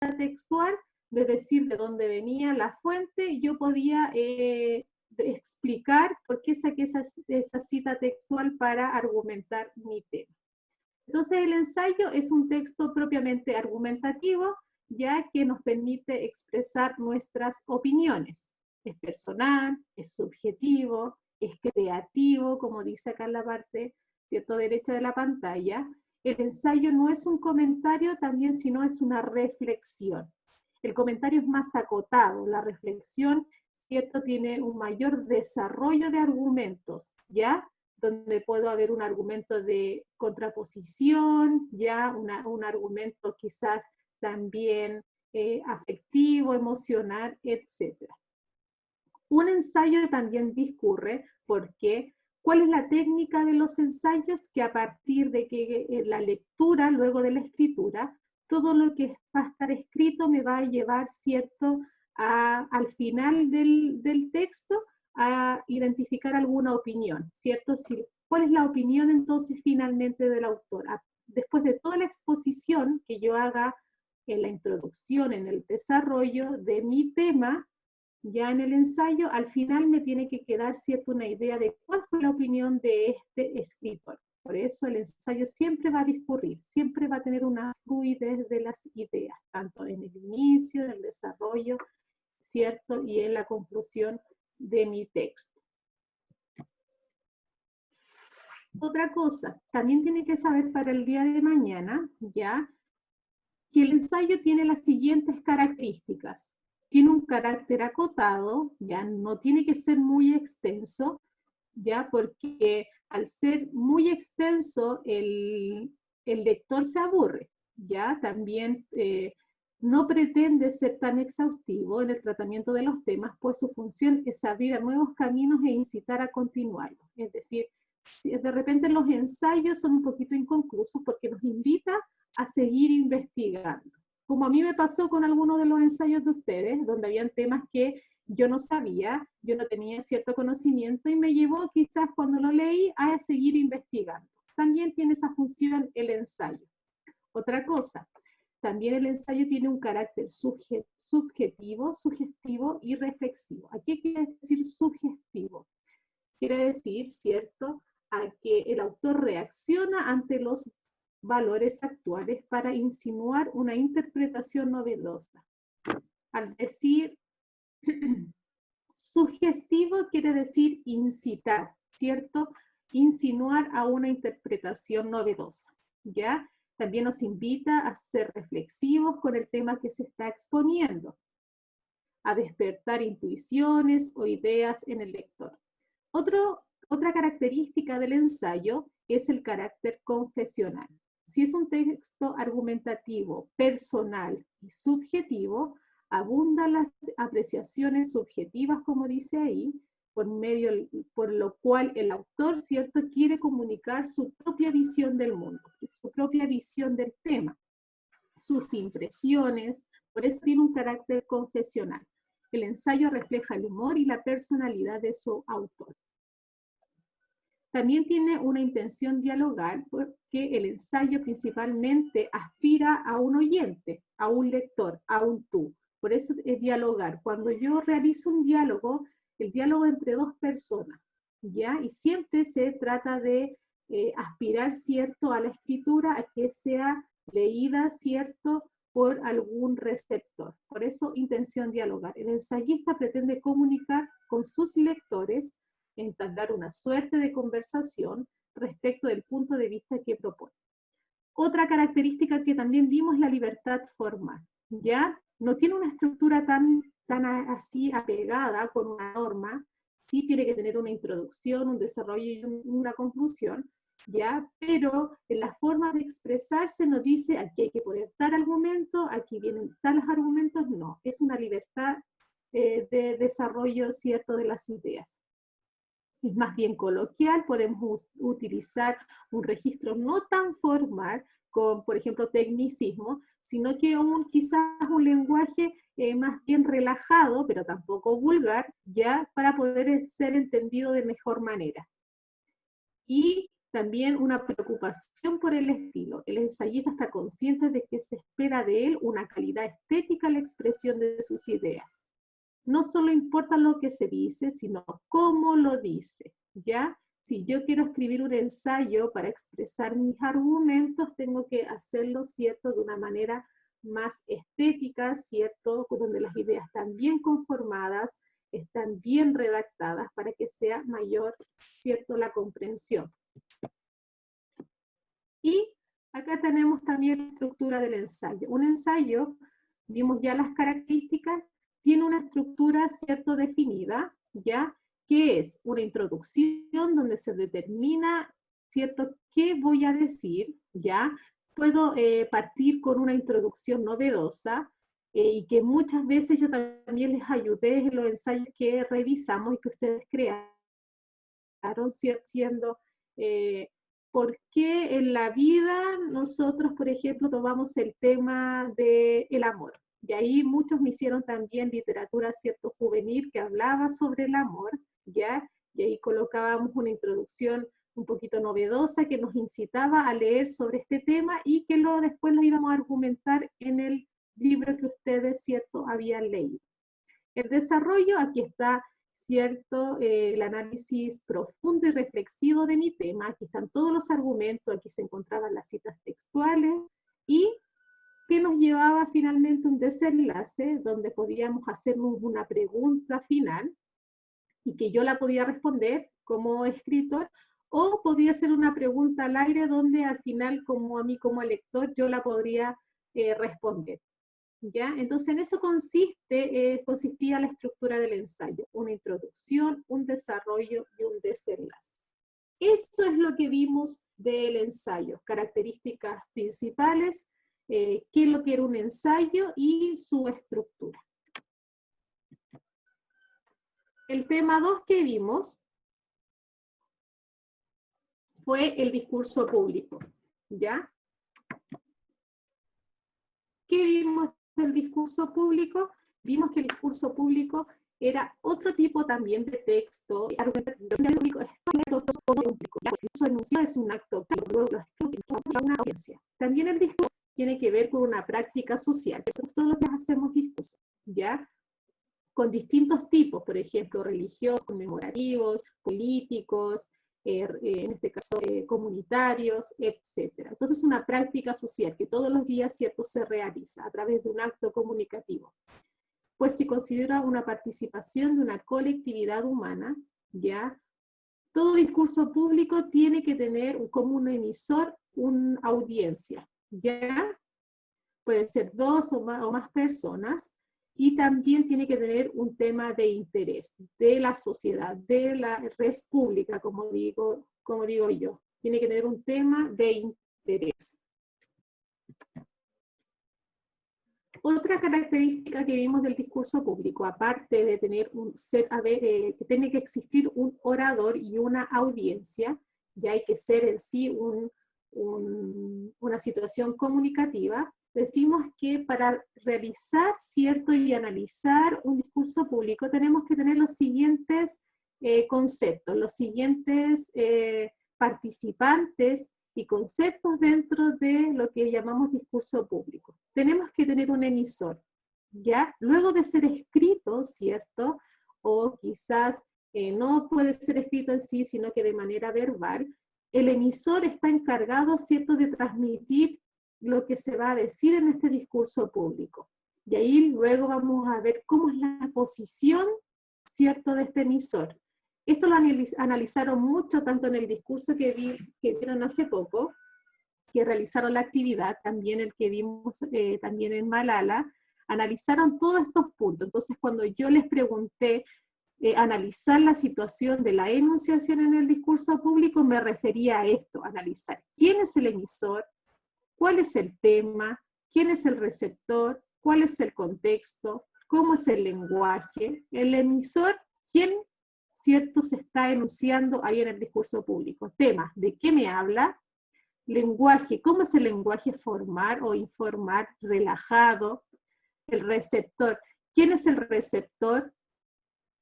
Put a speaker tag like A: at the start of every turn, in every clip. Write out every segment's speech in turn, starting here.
A: textual, de decir de dónde venía la fuente, yo podía explicar por qué saqué esa cita textual para argumentar mi tema. Entonces el ensayo es un texto propiamente argumentativo, ya que nos permite expresar nuestras opiniones. Es personal, es subjetivo, es creativo, como dice acá en la parte, ¿cierto?, derecha de la pantalla. El ensayo no es un comentario también, sino es una reflexión. El comentario es más acotado, la reflexión, ¿cierto?, tiene un mayor desarrollo de argumentos, ¿ya?, donde puedo haber un argumento de contraposición, ya un argumento quizás también afectivo, emocional, etc. Un ensayo también discurre porque ¿cuál es la técnica de los ensayos? Que a partir de que la lectura, luego de la escritura, todo lo que va a estar escrito me va a llevar, ¿cierto?, al final del texto, a identificar alguna opinión, ¿cierto? ¿Cuál es la opinión entonces finalmente del autor? Después de toda la exposición que yo haga en la introducción, en el desarrollo de mi tema, ya en el ensayo, al final me tiene que quedar, ¿cierto?, una idea de cuál fue la opinión de este escritor. Por eso el ensayo siempre va a discurrir, siempre va a tener una fluidez de las ideas, tanto en el inicio, en el desarrollo, ¿cierto?, y en la conclusión de mi texto. Otra cosa, también tiene que saber para el día de mañana, ya, que el ensayo tiene las siguientes características. Tiene un carácter acotado, ya no tiene que ser muy extenso, ya, porque al ser muy extenso el lector se aburre, ya, también no pretende ser tan exhaustivo en el tratamiento de los temas, pues su función es abrir a nuevos caminos e incitar a continuarlos. Es decir, si de repente los ensayos son un poquito inconclusos porque nos invita a seguir investigando. Como a mí me pasó con algunos de los ensayos de ustedes, donde habían temas que yo no sabía, yo no tenía cierto conocimiento y me llevó quizás cuando lo leí a seguir investigando. También tiene esa función el ensayo. Otra cosa, también el ensayo tiene un carácter subjetivo, sugestivo y reflexivo. ¿A qué quiere decir sugestivo? Quiere decir, ¿cierto?, a que el autor reacciona ante los valores actuales para insinuar una interpretación novedosa. Al decir sugestivo quiere decir incitar, ¿cierto? Insinuar a una interpretación novedosa, ¿ya? También nos invita a ser reflexivos con el tema que se está exponiendo, a despertar intuiciones o ideas en el lector. Otra característica del ensayo es el carácter confesional. Si es un texto argumentativo, personal y subjetivo, abundan las apreciaciones subjetivas, como dice ahí, por lo cual el autor, ¿cierto?, quiere comunicar su propia visión del mundo, su propia visión del tema, sus impresiones, por eso tiene un carácter confesional. El ensayo refleja el humor y la personalidad de su autor. También tiene una intención dialogal porque el ensayo principalmente aspira a un oyente, a un lector, a un tú. Por eso es dialogar. Cuando yo realizo un diálogo, el diálogo entre dos personas, ¿ya? Y siempre se trata de aspirar, ¿cierto?, a la escritura, a que sea leída, ¿cierto?, por algún receptor. Por eso, intención dialogar. El ensayista pretende comunicar con sus lectores, entablar una suerte de conversación respecto del punto de vista que propone. Otra característica que también vimos es la libertad formal, ¿ya? No tiene una estructura tan así apegada con una norma, sí tiene que tener una introducción, un desarrollo y una conclusión, ¿ya? Pero en la forma de expresarse nos dice aquí hay que poner tal argumento, aquí vienen tales argumentos, no, es una libertad de desarrollo, ¿cierto?, de las ideas. Es más bien coloquial, podemos utilizar un registro no tan formal, con, por ejemplo, tecnicismo, sino que quizás un lenguaje más bien relajado, pero tampoco vulgar, ya para poder ser entendido de mejor manera. Y También una preocupación por el estilo. El ensayista está consciente de que se espera de él una calidad estética en la expresión de sus ideas. No solo importa lo que se dice, sino cómo lo dice, ¿ya? Si yo quiero escribir un ensayo para expresar mis argumentos, tengo que hacerlo, ¿cierto?, de una manera más estética, ¿cierto?, donde las ideas están bien conformadas, están bien redactadas para que sea mayor, ¿cierto?, la comprensión. Y acá tenemos también la estructura del ensayo. Un ensayo, vimos ya las características, tiene una estructura, ¿cierto?, definida, ¿ya?, que es una introducción donde se determina, ¿cierto?, qué voy a decir, ¿ya? Puedo partir con una introducción novedosa y que muchas veces yo también les ayudé en los ensayos que revisamos y que ustedes crearon, siendo por qué en la vida nosotros, por ejemplo, tomamos el tema del amor. Y ahí muchos me hicieron también literatura, ¿cierto?, juvenil, que hablaba sobre el amor, ¿ya? Y ahí colocábamos una introducción un poquito novedosa que nos incitaba a leer sobre este tema y que después lo íbamos a argumentar en el libro que ustedes, ¿cierto?, habían leído. El desarrollo, aquí está, ¿cierto?, el análisis profundo y reflexivo de mi tema. Aquí están todos los argumentos, aquí se encontraban las citas textuales y que nos llevaba finalmente a un desenlace donde podíamos hacernos una pregunta final y que yo la podía responder como escritor, o podía ser una pregunta al aire donde al final, como a mí como lector, yo la podría responder. ¿Ya? Entonces en eso consistía la estructura del ensayo, una introducción, un desarrollo y un desenlace. Eso es lo que vimos del ensayo, características principales, qué es lo que era un ensayo y su estructura. El tema 2 que vimos fue el discurso público, ¿ya? ¿Qué vimos del discurso público? Vimos que el discurso público era otro tipo también de texto, argumentación público. Su enunciado es un acto que luego lo estudia una audiencia. También el discurso tiene que ver con una práctica social. Nosotros todos los días hacemos discursos, ¿ya? Con distintos tipos, por ejemplo, religiosos, conmemorativos, políticos, en este caso comunitarios, etc. Entonces es una práctica social que todos los días, ¿cierto?, se realiza a través de un acto comunicativo. Pues se considera una participación de una colectividad humana, ¿ya? Todo discurso público tiene que tener como un emisor una audiencia, ¿ya? Pueden ser dos o más personas, y también tiene que tener un tema de interés de la sociedad, de la res pública, como digo yo. Tiene que tener un tema de interés. Otra característica que vimos del discurso público, aparte de tener que tiene que existir un orador y una audiencia, ya hay que ser en sí una situación comunicativa, decimos que para realizar, ¿cierto?, y analizar un discurso público tenemos que tener los siguientes conceptos, los siguientes participantes y conceptos dentro de lo que llamamos discurso público. Tenemos que tener un emisor, ¿ya? Luego de ser escrito, ¿cierto? O quizás no puede ser escrito en sí, sino que de manera verbal, el emisor está encargado, ¿cierto?, de transmitir lo que se va a decir en este discurso público. Y ahí luego vamos a ver cómo es la posición, ¿cierto?, de este emisor. Esto lo analizaron mucho, tanto en el discurso que vieron hace poco, que realizaron la actividad, también el que vimos también en Malala, analizaron todos estos puntos. Entonces, cuando yo les pregunté analizar la situación de la enunciación en el discurso público, me refería a esto, analizar quién es el emisor, cuál es el tema, quién es el receptor, cuál es el contexto, cómo es el lenguaje, el emisor, quién, ¿cierto?, se está enunciando ahí en el discurso público. Tema, ¿de qué me habla? Lenguaje, ¿cómo es el lenguaje formal o informal, relajado? El receptor, ¿quién es el receptor?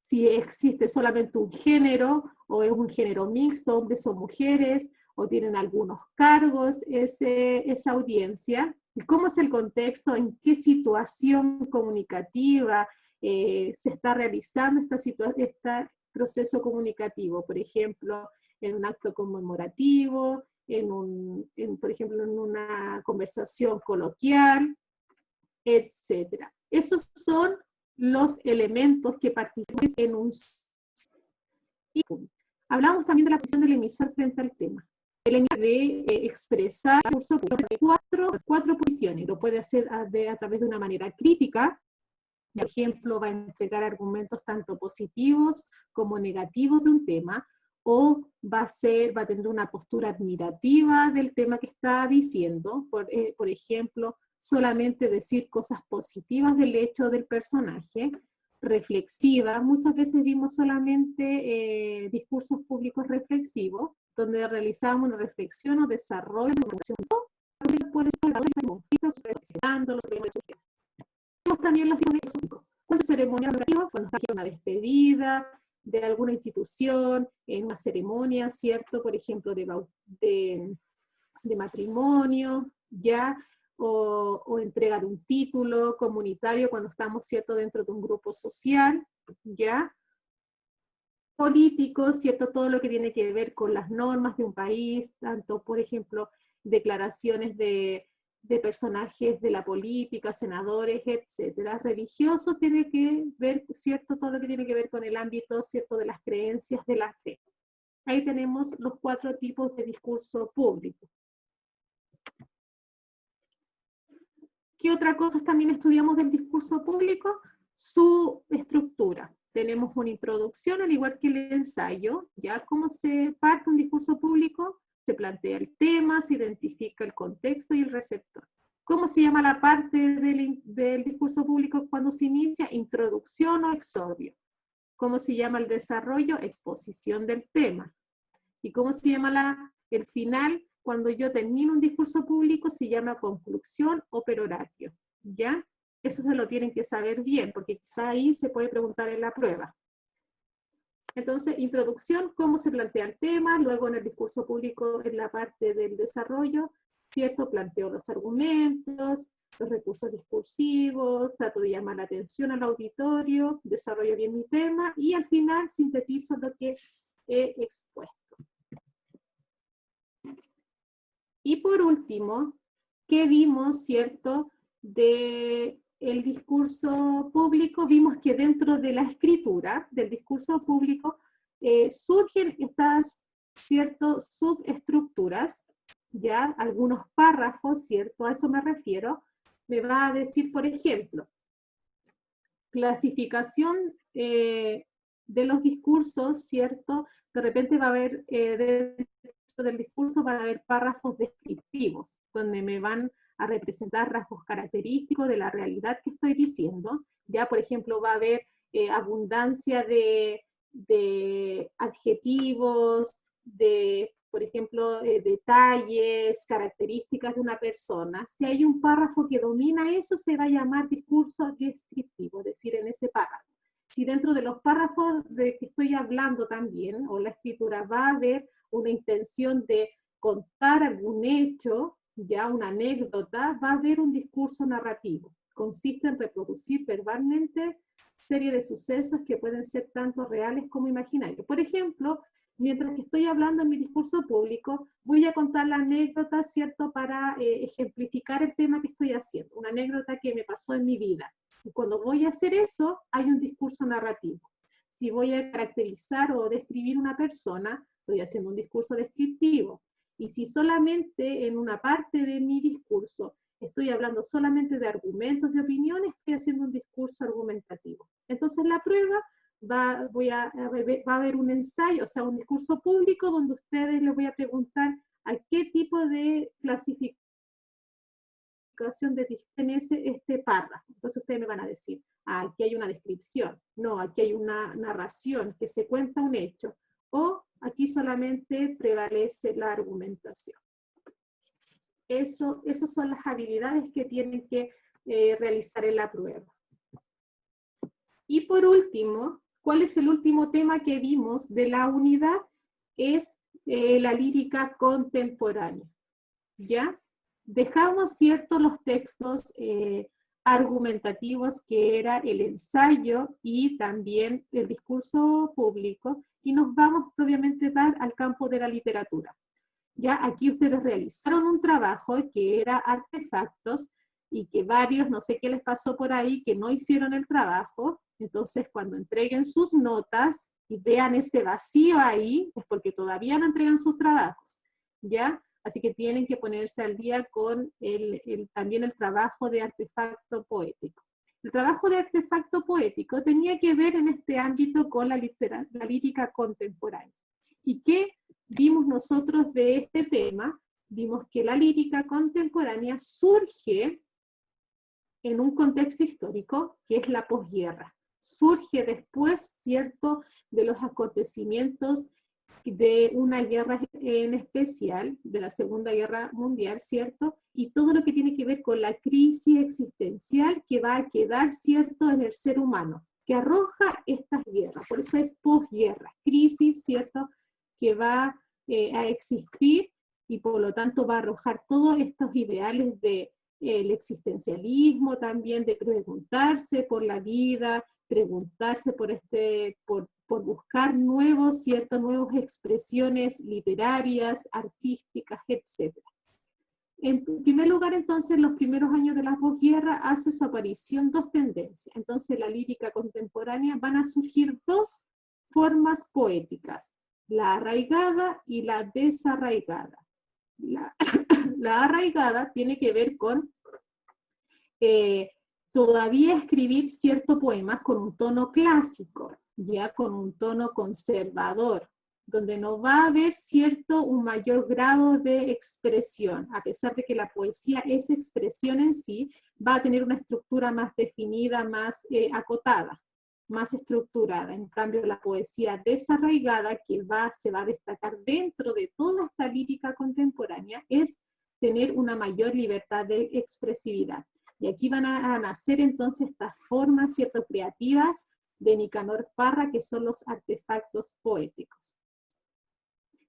A: Si existe solamente un género, o es un género mixto, hombres o mujeres, o tienen algunos cargos esa audiencia, cómo es el contexto, en qué situación comunicativa se está realizando este proceso comunicativo, por ejemplo, en un acto conmemorativo, por ejemplo, en una conversación coloquial, etc. Esos son los elementos que participan en un... Y hablamos también de la posición del emisor frente al tema. El emisor de expresar cuatro posiciones. Lo puede hacer a través de una manera crítica. Por ejemplo, va a entregar argumentos tanto positivos como negativos de un tema, o va a tener una postura admirativa del tema que está diciendo. Por ejemplo, solamente decir cosas positivas del hecho del personaje. Reflexiva, muchas veces vimos solamente discursos públicos reflexivos, donde realizábamos una reflexión o desarrollo de una emoción. Puede ser conflictos, presentándolos, tenemos también los discursos públicos. Cuando ceremonia narrativa, cuando está una despedida de alguna institución, en una ceremonia, ¿cierto? Por ejemplo, de matrimonio, ¿ya? O entrega de un título comunitario cuando estamos, ¿cierto?, dentro de un grupo social, ¿ya? Político, ¿cierto?, todo lo que tiene que ver con las normas de un país, tanto, por ejemplo, declaraciones de personajes de la política, senadores, etcétera. Religioso tiene que ver, ¿cierto?, todo lo que tiene que ver con el ámbito, ¿cierto?, de las creencias de la fe. Ahí tenemos los 4 tipos de discurso público. ¿Qué otra cosa también estudiamos del discurso público? Su estructura. Tenemos una introducción, al igual que el ensayo, ¿ya? ¿Cómo se parte un discurso público? Se plantea el tema, se identifica el contexto y el receptor. ¿Cómo se llama la parte del discurso público cuando se inicia? Introducción o exordio. ¿Cómo se llama el desarrollo? Exposición del tema. ¿Y cómo se llama el final? Cuando yo termino un discurso público se llama conclusión o peroratio, ¿ya? Eso se lo tienen que saber bien, porque quizá ahí se puede preguntar en la prueba. Entonces, introducción, cómo se plantea el tema, luego en el discurso público, en la parte del desarrollo, ¿cierto? Planteo los argumentos, los recursos discursivos, trato de llamar la atención al auditorio, desarrollo bien mi tema, y al final sintetizo lo que he expuesto. Y por último, ¿qué vimos, cierto, del discurso público? Vimos que dentro de la escritura del discurso público surgen estas, cierto, subestructuras, ya, algunos párrafos, cierto, a eso me refiero. Me va a decir, por ejemplo, clasificación de los discursos, cierto, de repente va a haber del discurso van a haber párrafos descriptivos, donde me van a representar rasgos característicos de la realidad que estoy diciendo. Ya, por ejemplo, va a haber abundancia de adjetivos, por ejemplo, detalles, características de una persona. Si hay un párrafo que domina eso, se va a llamar discurso descriptivo, es decir, en ese párrafo. Si dentro de los párrafos de que estoy hablando también, o la escritura, va a haber una intención de contar algún hecho, ya una anécdota, va a haber un discurso narrativo. Consiste en reproducir verbalmente serie de sucesos que pueden ser tanto reales como imaginarios. Por ejemplo, mientras que estoy hablando en mi discurso público, voy a contar la anécdota, ¿cierto?, para ejemplificar el tema que estoy haciendo, una anécdota que me pasó en mi vida. Y cuando voy a hacer eso, hay un discurso narrativo. Si voy a caracterizar o describir una persona, estoy haciendo un discurso descriptivo. Y si solamente en una parte de mi discurso estoy hablando solamente de argumentos, de opiniones, estoy haciendo un discurso argumentativo. Entonces la prueba va a haber un ensayo, o sea, un discurso público donde ustedes les voy a preguntar a qué tipo de clasificación pertenece este párrafo. Entonces ustedes me van a decir, aquí hay una descripción, no, aquí hay una narración que se cuenta un hecho, o aquí solamente prevalece la argumentación. Esas son las habilidades que tienen que realizar en la prueba. Y por último, ¿cuál es el último tema que vimos de la unidad? Es la lírica contemporánea, ¿ya? Dejamos, ¿cierto?, los textos argumentativos, que era el ensayo y también el discurso público, y nos vamos propiamente al campo de la literatura. Ya aquí ustedes realizaron un trabajo que era artefactos, y que varios, no sé qué les pasó por ahí, que no hicieron el trabajo. Entonces cuando entreguen sus notas y vean ese vacío ahí, es porque todavía no entregan sus trabajos, ¿ya? Así que tienen que ponerse al día con también el trabajo de artefacto poético. El trabajo de artefacto poético tenía que ver en este ámbito con la lírica contemporánea. ¿Y qué vimos nosotros de este tema? Vimos que la lírica contemporánea surge en un contexto histórico que es la posguerra. Surge después, ¿cierto?, de los acontecimientos de una guerra en especial, de la Segunda Guerra Mundial, ¿cierto? Y todo lo que tiene que ver con la crisis existencial que va a quedar, ¿cierto?, en el ser humano, que arroja estas guerras. Por eso es posguerra, crisis, ¿cierto?, que va a existir, y por lo tanto va a arrojar todos estos ideales de el existencialismo también, de preguntarse por la vida, preguntarse por buscar nuevas expresiones literarias, artísticas, etc. En primer lugar, entonces, en los primeros años de la posguerra hace su aparición dos tendencias. Entonces, la lírica contemporánea van a surgir dos formas poéticas, la arraigada y la desarraigada. La arraigada tiene que ver con todavía escribir ciertos poemas con un tono clásico, ya con un tono conservador, donde no va a haber un mayor grado de expresión, a pesar de que la poesía es expresión en sí, va a tener una estructura más definida, más acotada, más estructurada. En cambio, la poesía desarraigada, que se va a destacar dentro de toda esta lírica contemporánea, es tener una mayor libertad de expresividad. Y aquí van a nacer entonces estas formas, ¿cierto?, creativas de Nicanor Parra, que son los artefactos poéticos.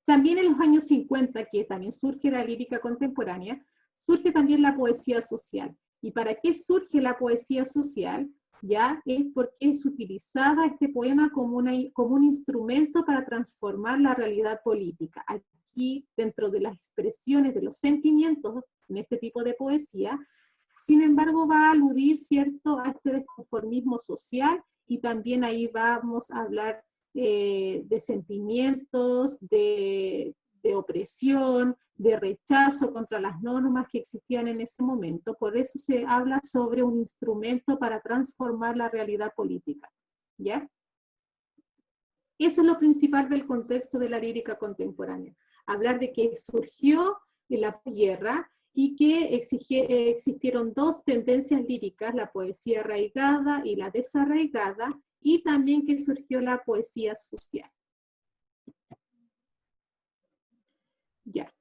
A: También en los años 50, que también surge la lírica contemporánea, surge también la poesía social. ¿Y para qué surge la poesía social? Ya es porque es utilizada este poema como un instrumento para transformar la realidad política. Aquí, dentro de las expresiones de los sentimientos, en este tipo de poesía, sin embargo, va a aludir, ¿cierto?, a este desconformismo social, y también ahí vamos a hablar de sentimientos, de opresión, de rechazo contra las normas que existían en ese momento. Por eso se habla sobre un instrumento para transformar la realidad política, ¿ya? Eso es lo principal del contexto de la lírica contemporánea. Hablar de que surgió en la guerra y que existieron dos tendencias líricas, la poesía arraigada y la desarraigada, y también que surgió la poesía social. Ya.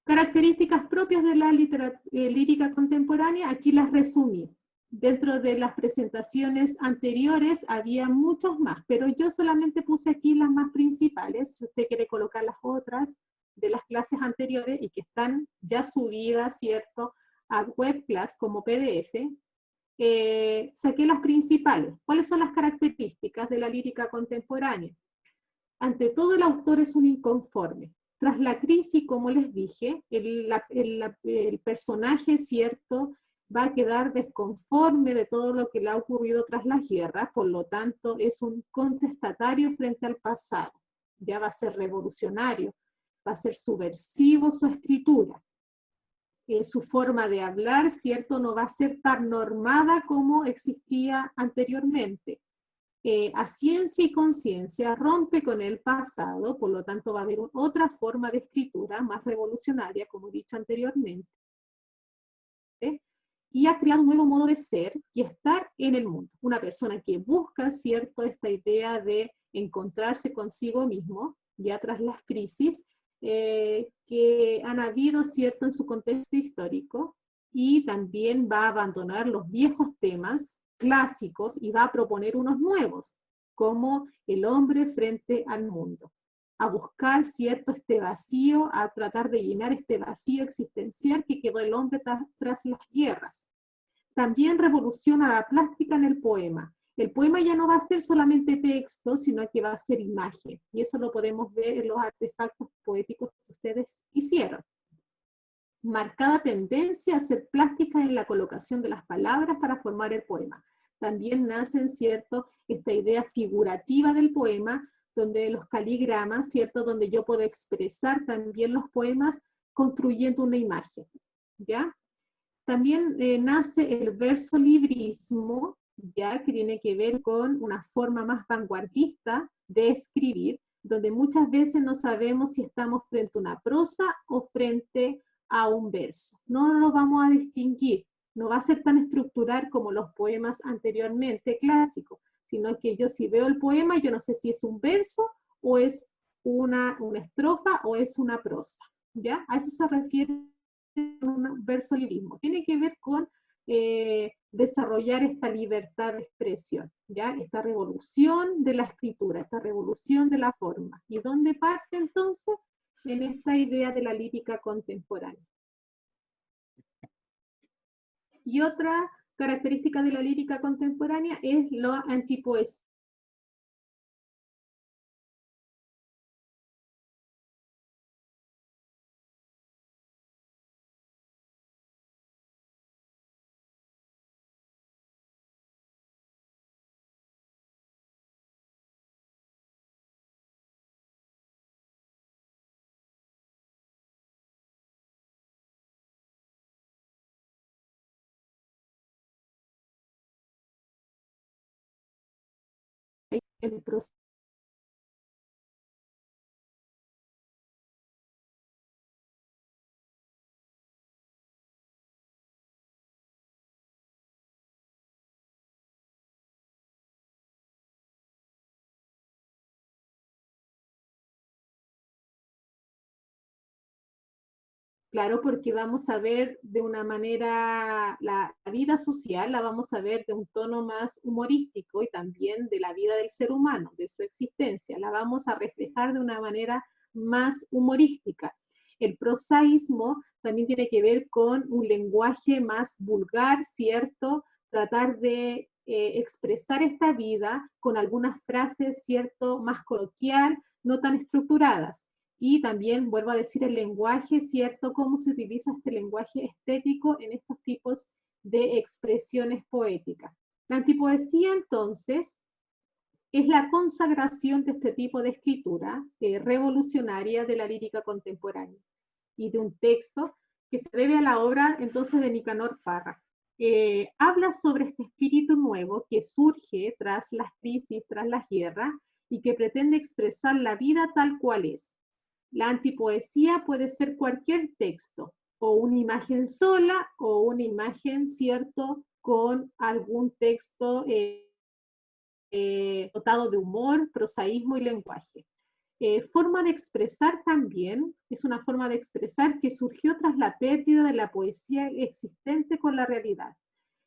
A: Características propias de la lírica contemporánea, aquí las resumí. Dentro de las presentaciones anteriores había muchos más, pero yo solamente puse aquí las más principales. Si usted quiere colocar las otras de las clases anteriores y que están ya subidas, ¿cierto?, a webclass como PDF, saqué las principales. ¿Cuáles son las características de la lírica contemporánea? Ante todo, el autor es un inconforme. Tras la crisis, como les dije, el personaje, ¿cierto?, va a quedar desconforme de todo lo que le ha ocurrido tras las guerras, por lo tanto es un contestatario frente al pasado. Ya va a ser revolucionario, va a ser subversivo su escritura. Su forma de hablar, ¿cierto?, no va a ser tan normada como existía anteriormente. A ciencia y conciencia rompe con el pasado, por lo tanto va a haber otra forma de escritura más revolucionaria, como he dicho anteriormente, y ha creado un nuevo modo de ser y estar en el mundo. Una persona que busca, ¿cierto?, esta idea de encontrarse consigo mismo, ya tras las crisis que han habido, ¿cierto?, en su contexto histórico, y también va a abandonar los viejos temas clásicos y va a proponer unos nuevos, como el hombre frente al mundo. a buscar, ¿cierto?, este vacío, a tratar de llenar este vacío existencial que quedó el hombre tras las guerras. También revoluciona la plástica en el poema. El poema ya no va a ser solamente texto, sino que va a ser imagen. Y eso lo podemos ver en los artefactos poéticos que ustedes hicieron. Marcada tendencia a ser plástica en la colocación de las palabras para formar el poema. También nace, ¿cierto?, esta idea figurativa del poema, donde los caligramas, ¿cierto?, donde yo puedo expresar también los poemas construyendo una imagen, ¿ya? También nace el versolibrismo, ya que tiene que ver con una forma más vanguardista de escribir, donde muchas veces no sabemos si estamos frente a una prosa o frente a un verso. No lo vamos a distinguir, no va a ser tan estructural como los poemas anteriormente clásicos, sino que yo si veo el poema, yo no sé si es un verso o es una estrofa o es una prosa, ¿ya? A eso se refiere un versolibrismo. Tiene que ver con desarrollar esta libertad de expresión, ¿ya? Esta revolución de la escritura, esta revolución de la forma. ¿Y dónde parte entonces? En esta idea de la lírica contemporánea. Y otra característica de la lírica contemporánea es la antipoesía. El proceso claro, porque vamos a ver de una manera la vida social, la vamos a ver de un tono más humorístico y también de la vida del ser humano, de su existencia, la vamos a reflejar de una manera más humorística. El prosaísmo también tiene que ver con un lenguaje más vulgar, ¿cierto? Tratar de expresar esta vida con algunas frases, ¿cierto?, más coloquial, no tan estructuradas. Y también, vuelvo a decir, el lenguaje, ¿cierto? Cómo se utiliza este lenguaje estético en estos tipos de expresiones poéticas. La antipoesía, entonces, es la consagración de este tipo de escritura revolucionaria de la lírica contemporánea y de un texto que se debe a la obra, entonces, de Nicanor Parra. Habla sobre este espíritu nuevo que surge tras las crisis, tras las guerras, y que pretende expresar la vida tal cual es. La antipoesía puede ser cualquier texto, o una imagen sola, o una imagen, ¿cierto?, con algún texto dotado de humor, prosaísmo y lenguaje. Forma de expresar también, es una forma de expresar que surgió tras la pérdida de la poesía existente con la realidad.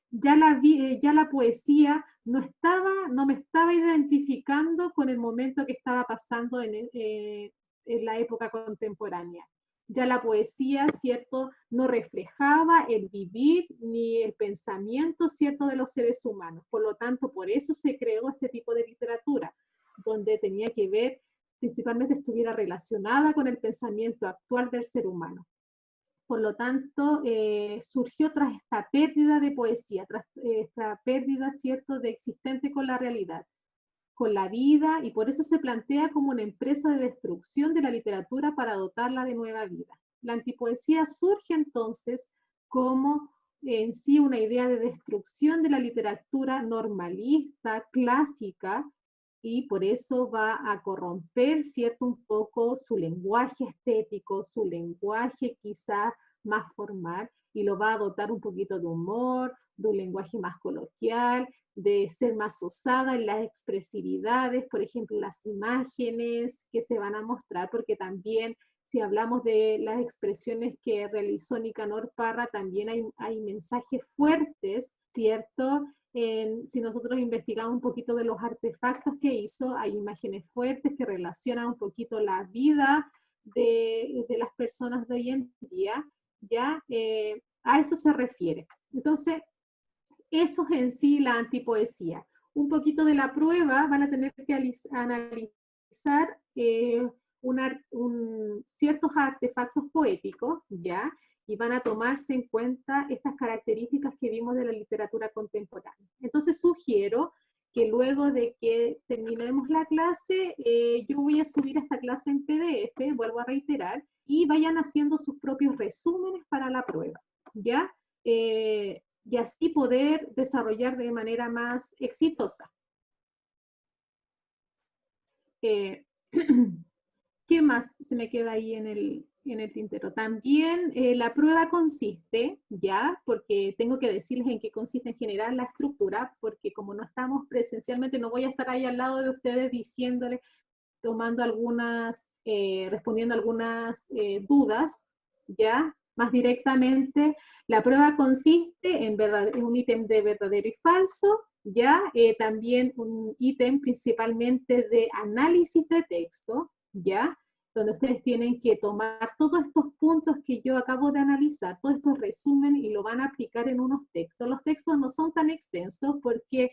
A: Ya la poesía no me estaba identificando con el momento que estaba pasando en la época contemporánea. Ya la poesía, ¿cierto?, no reflejaba el vivir ni el pensamiento, ¿cierto?, de los seres humanos. Por lo tanto, por eso se creó este tipo de literatura, donde tenía que ver, principalmente estuviera relacionada con el pensamiento actual del ser humano. Por lo tanto, surgió tras esta pérdida de poesía, tras esta pérdida, ¿cierto?, de existente con la realidad, con la vida, y por eso se plantea como una empresa de destrucción de la literatura para dotarla de nueva vida. La antipoesía surge entonces como en sí una idea de destrucción de la literatura normalista, clásica, y por eso va a corromper, ¿cierto?, un poco su lenguaje estético, su lenguaje quizás más formal, y lo va a dotar un poquito de humor, de un lenguaje más coloquial, de ser más osada en las expresividades, por ejemplo, las imágenes que se van a mostrar, porque también si hablamos de las expresiones que realizó Nicanor Parra, también hay mensajes fuertes, ¿cierto?, si nosotros investigamos un poquito de los artefactos que hizo, hay imágenes fuertes que relacionan un poquito la vida de las personas de hoy en día, ¿ya? A eso se refiere. Entonces, eso es en sí la antipoesía. Un poquito de la prueba van a tener que analizar ciertos artefactos poéticos, ¿ya? Y van a tomarse en cuenta estas características que vimos de la literatura contemporánea. Entonces sugiero que luego de que terminemos la clase, yo voy a subir esta clase en PDF, vuelvo a reiterar, y vayan haciendo sus propios resúmenes para la prueba, ¿ya? Y así poder desarrollar de manera más exitosa. ¿Qué más se me queda ahí en el tintero? También la prueba consiste, ya, porque tengo que decirles en qué consiste en general la estructura, porque como no estamos presencialmente, no voy a estar ahí al lado de ustedes diciéndoles, tomando algunas, respondiendo algunas dudas, ya, más directamente, la prueba consiste en un ítem de verdadero y falso, ya, también un ítem principalmente de análisis de texto, ya, donde ustedes tienen que tomar todos estos puntos que yo acabo de analizar, todos estos resúmenes y lo van a aplicar en unos textos. Los textos no son tan extensos porque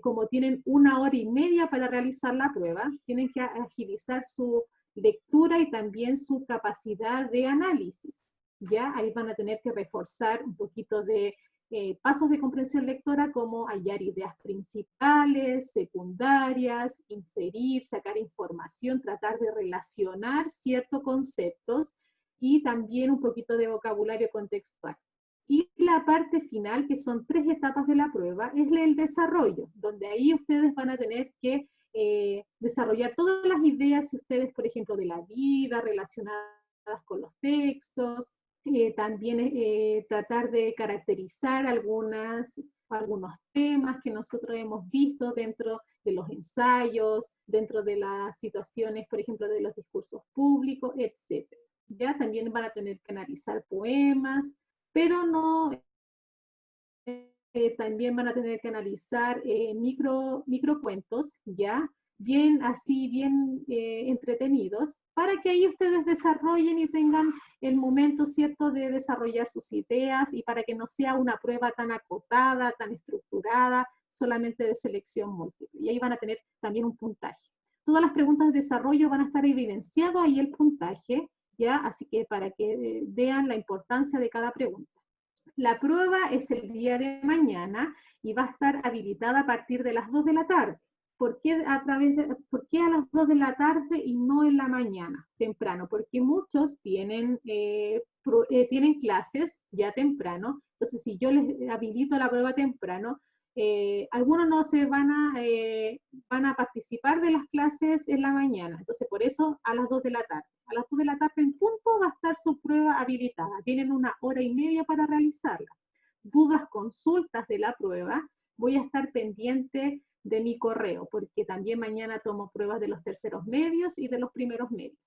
A: como tienen 1 hora y media para realizar la prueba, tienen que agilizar su lectura y también su capacidad de análisis. ¿Ya? Ahí van a tener que reforzar un poquito de pasos de comprensión lectora como hallar ideas principales, secundarias, inferir, sacar información, tratar de relacionar ciertos conceptos y también un poquito de vocabulario contextual. Y la parte final, que son 3 etapas de la prueba, es el desarrollo, donde ahí ustedes van a tener que desarrollar todas las ideas, si ustedes, por ejemplo, de la vida relacionadas con los textos, también tratar de caracterizar algunos temas que nosotros hemos visto dentro de los ensayos, dentro de las situaciones, por ejemplo, de los discursos públicos, etc. Ya también van a tener que analizar poemas, pero no, también van a tener que analizar microcuentos, ¿ya? Bien así, bien entretenidos, para que ahí ustedes desarrollen y tengan el momento, ¿cierto?, de desarrollar sus ideas y para que no sea una prueba tan acotada, tan estructurada, solamente de selección múltiple. Y ahí van a tener también un puntaje. Todas las preguntas de desarrollo van a estar evidenciado ahí el puntaje, ¿ya? Así que para que vean la importancia de cada pregunta. La prueba es el día de mañana y va a estar habilitada a partir de las 2 de la tarde. ¿Por qué a las 2 de la tarde y no en la mañana, temprano? Porque muchos tienen clases ya temprano, entonces si yo les habilito la prueba temprano, algunos no se van a participar de las clases en la mañana, entonces por eso a las 2 de la tarde. A las 2 de la tarde en punto va a estar su prueba habilitada, tienen 1 hora y media para realizarla. Dudas, consultas de la prueba, voy a estar pendiente de mi correo, porque también mañana tomo pruebas de los terceros medios y de los primeros medios.